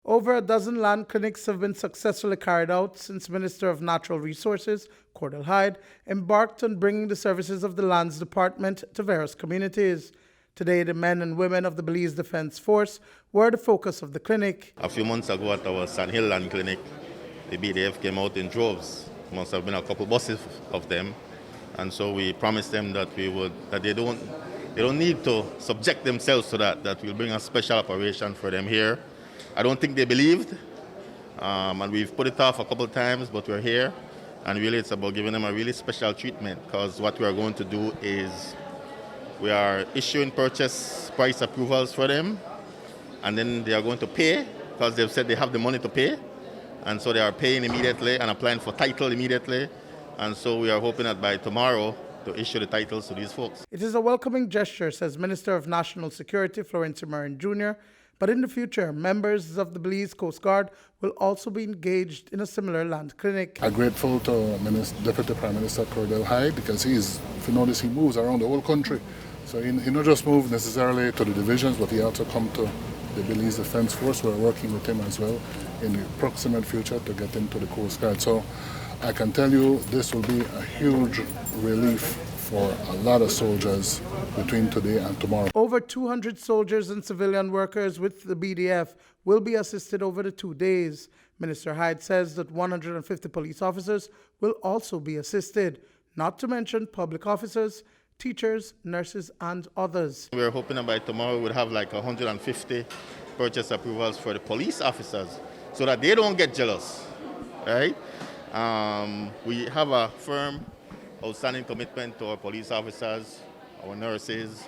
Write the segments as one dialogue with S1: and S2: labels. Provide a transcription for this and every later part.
S1: Over a dozen land clinics have been successfully carried out since Minister of Natural Resources, Cordell Hyde, embarked on bringing the services of the Lands Department to various communities. Today, the men and women of the Belize Defense Force were the focus of the clinic.
S2: A few months ago at our Sand Hill Land Clinic, the BDF came out in droves. Must have been a couple buses of them. And so we promised them that they don't need to subject themselves to that we'll bring a special operation for them here. I don't think they believed, and we've put it off a couple of times, but we're here, and really it's about giving them a really special treatment, because what we are going to do is we are issuing purchase price approvals for them, and then they are going to pay, because they've said they have the money to pay, and so they are paying immediately and applying for title immediately, and so we are hoping that by tomorrow to issue the titles to these folks.
S1: It is a welcoming gesture, says Minister of National Security Florence Marin Jr., but in the future, members of the Belize Coast Guard will also be engaged in a similar land clinic.
S3: I'm grateful to Deputy Prime Minister Cordell Hyde, because if you notice, he moves around the whole country. So he not just moved necessarily to the divisions, but he also come to the Belize Defense Force. We're working with him as well in the proximate future to get into the Coast Guard. So I can tell you this will be a huge relief for a lot of soldiers between today and tomorrow.
S1: Over 200 soldiers and civilian workers with the BDF will be assisted over the 2 days. Minister Hyde says that 150 police officers will also be assisted, not to mention public officers, teachers, nurses, and others.
S2: We're hoping that by tomorrow we'll have like 150 purchase approvals for the police officers so that they don't get jealous, right? We have a firm outstanding commitment to our police officers, our nurses,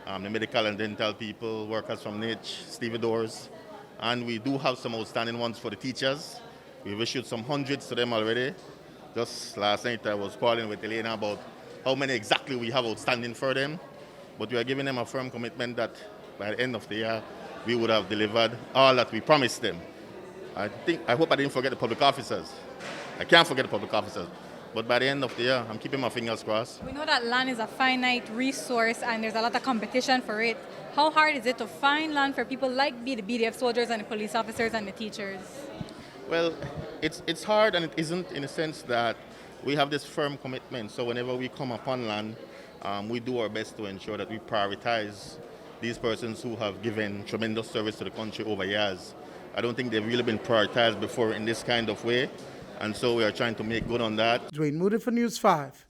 S2: the medical and dental people, workers from NICH, stevedores, and we do have some outstanding ones for the teachers. We've issued some hundreds to them already. Just last night I was calling with Elena about how many exactly we have outstanding for them, but we are giving them a firm commitment that by the end of the year we would have delivered all that we promised them. I hope I didn't forget the public officers. I can't forget the public officers. But by the end of the year, I'm keeping my fingers crossed.
S4: We know that land is a finite resource and there's a lot of competition for it. How hard is it to find land for people like the BDF soldiers and the police officers and the teachers?
S2: Well, it's hard, and it isn't, in the sense that we have this firm commitment. So whenever we come upon land, we do our best to ensure that we prioritize these persons who have given tremendous service to the country over years. I don't think they've really been prioritized before in this kind of way. And so we are trying to make good on that.
S1: Duane, Moody for News 5.